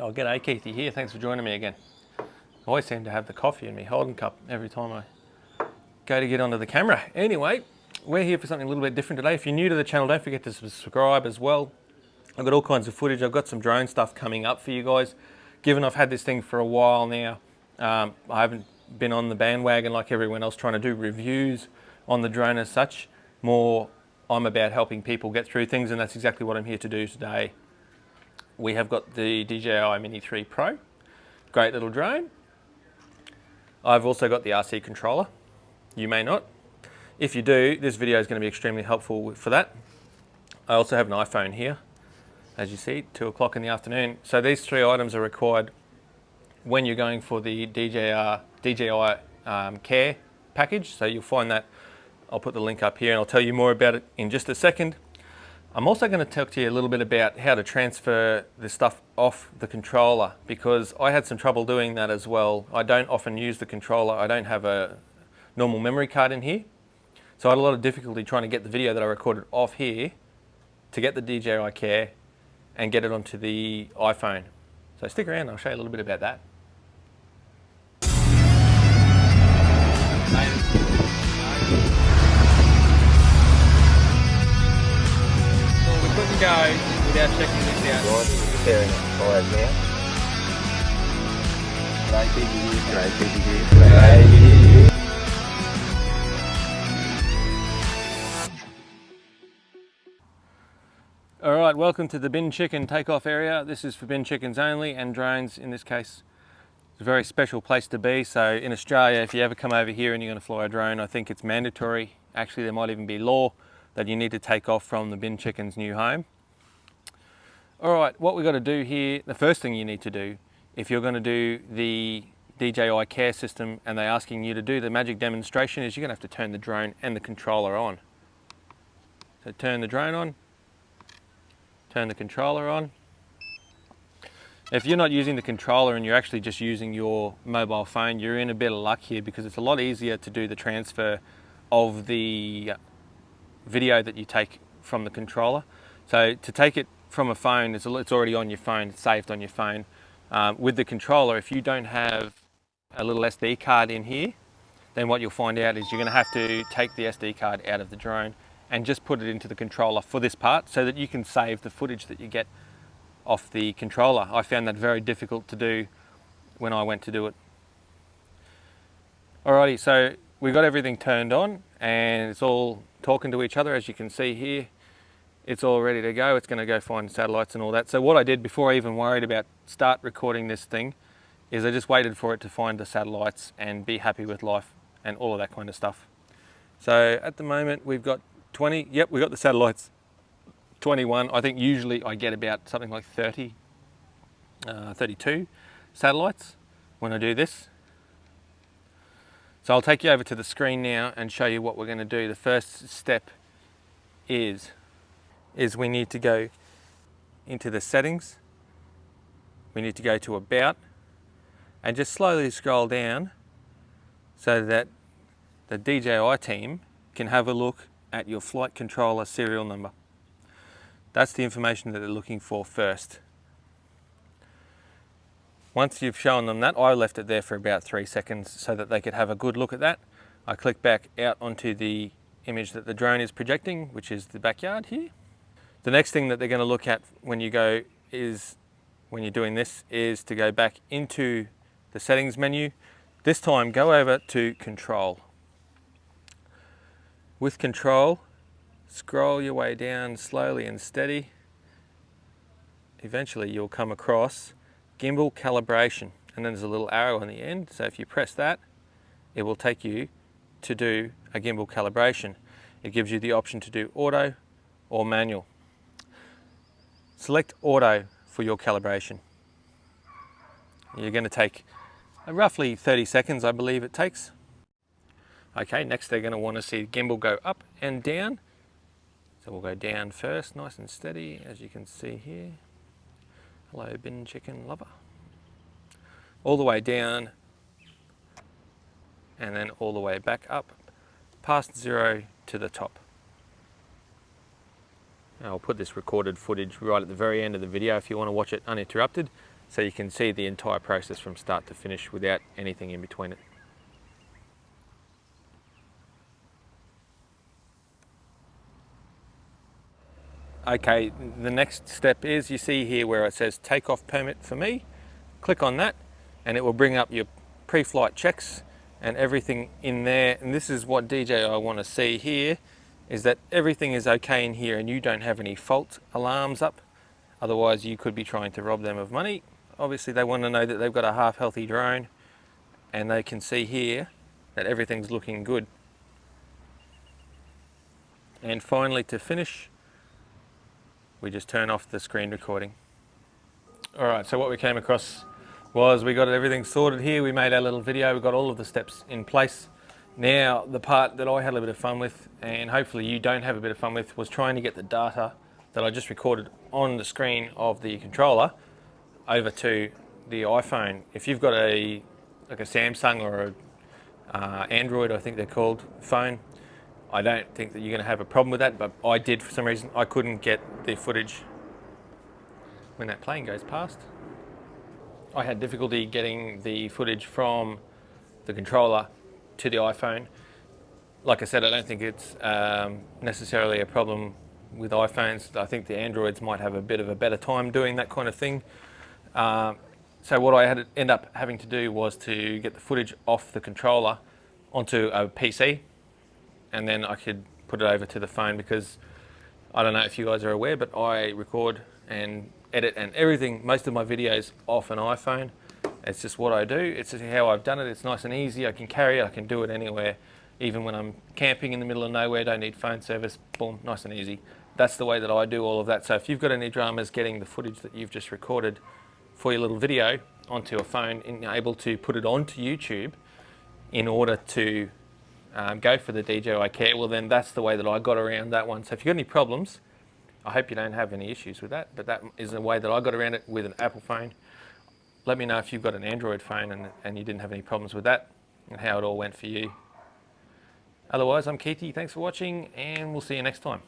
Oh, g'day, Keithy here. Thanks for joining me again. I always seem to have the coffee in my holding cup every time I go to get onto the camera. Anyway, we're here for something a little bit different today. If you're new to the channel, don't forget to subscribe as well. I've got all kinds of footage. I've got some drone stuff coming up for you guys. Given I've had this thing for a while now, I haven't been on the bandwagon like everyone else trying to do reviews on the drone as such. More, I'm about helping people get through things, and that's exactly what I'm here to do today. We have got the DJI Mini 3 Pro, great little drone. I've also got the RC controller. You may not. If you do, this video is going to be extremely helpful for that. I also have an iPhone here, as you see, 2 o'clock in the afternoon. So these 3 items are required when you're going for the DJI Care package. So you'll find that. I'll put the link up here and I'll tell you more about it in just a second. I'm also going to talk to you a little bit about how to transfer this stuff off the controller, because I had some trouble doing that as well. I don't often use the controller. I don't have a normal memory card in here. So I had a lot of difficulty trying to get the video that I recorded off here to get the DJI Care and get it onto the iPhone. So stick around and I'll show you a little bit about that. Go without checking this out. You're tearing up tires now. Alright, welcome to the bin chicken takeoff area. This is for bin chickens only, and drones in this case. It's a very special place to be. So in Australia, if you ever come over here and you're going to fly a drone, I think it's mandatory. Actually, there might even be law that you need to take off from the bin chicken's new home. All right, what we've got to do here, the first thing you need to do, if you're going to do the DJI Care system and they're asking you to do the magic demonstration, is you're going to have to turn the drone and the controller on. So turn the drone on, turn the controller on. If you're not using the controller and you're actually just using your mobile phone, you're in a bit of luck here, because it's a lot easier to do the transfer of the video that you take from the controller. So to take it from a phone, it's already on your phone, it's saved on your phone. With the controller, if you don't have a little SD card in here, then what you'll find out is you're going to have to take the SD card out of the drone and just put it into the controller for this part, so that you can save the footage that you get off the controller. I found that very difficult to do when I went to do it. Alrighty, so we've got everything turned on and it's all talking to each other, as you can see here. It's all ready to go. It's going to go find satellites and all that. So what I did before I even worried about start recording this thing is I just waited for it to find the satellites and be happy with life and all of that kind of stuff. So at the moment we've got 20, yep, we've got the satellites, 21. I think usually I get about something like 30, 32 satellites when I do this. So I'll take you over to the screen now and show you what we're going to do. The first step is we need to go into the settings. We need to go to about and just slowly scroll down so that the DJI team can have a look at your flight controller serial number. That's the information that they're looking for first. Once you've shown them that, I left it there for about 3 seconds so that they could have a good look at that. I click back out onto the image that the drone is projecting, which is the backyard here. The next thing that they're going to look at when you're doing this is to go back into the settings menu. This time go over to control. With control, scroll your way down slowly and steady. Eventually you'll come across gimbal calibration, and then there's a little arrow on the end. So if you press that, it will take you to do a gimbal calibration. It gives you the option to do auto or manual. Select auto for your calibration. You're going to take roughly 30 seconds, I believe it takes. Okay, next they're going to want to see gimbal go up and down. So we'll go down first, nice and steady, as you can see here. Hello, bin chicken lover. All the way down, and then all the way back up, past 0 to the top. I'll put this recorded footage right at the very end of the video if you want to watch it uninterrupted. so you can see the entire process from start to finish without anything in between it. Okay, the next step is, you see here where it says takeoff permit for me. Click on that and it will bring up your pre-flight checks and everything in there. And this is what DJI want to see here, is that everything is okay in here and you don't have any fault alarms up. Otherwise you could be trying to rob them of money. Obviously they want to know that they've got a half healthy drone, and they can see here that everything's looking good. And finally, to finish, we just turn off the screen recording. All right, so what we came across was we got everything sorted here. We made our little video, we got all of the steps in place. Now, the part that I had a little bit of fun with, and hopefully you don't have a bit of fun with, was trying to get the data that I just recorded on the screen of the controller over to the iPhone. If you've got like a Samsung or a Android, I think they're called, phone, I don't think that you're going to have a problem with that, but I did for some reason. I couldn't get the footage when that plane goes past. I had difficulty getting the footage from the controller to the iPhone. Like I said, I don't think it's necessarily a problem with iPhones. I think the Androids might have a bit of a better time doing that kind of thing. So what I had to end up having to do was to get the footage off the controller onto a PC, and then I could put it over to the phone, because I don't know if you guys are aware, but I record and edit and everything, most of my videos, off an iPhone. It's just what I do. It's just how I've done it. It's nice and easy. I can carry it. I can do it anywhere. Even when I'm camping in the middle of nowhere, don't need phone service, boom, nice and easy. That's the way that I do all of that. So if you've got any dramas getting the footage that you've just recorded for your little video onto a phone and able to put it onto YouTube in order to go for the DJI Care, well then that's the way that I got around that one. So if you've got any problems, I hope you don't have any issues with that, but that is the way that I got around it with an Apple phone. Let me know if you've got an Android phone and you didn't have any problems with that, and how it all went for you. Otherwise, I'm Keithy, thanks for watching, and we'll see you next time.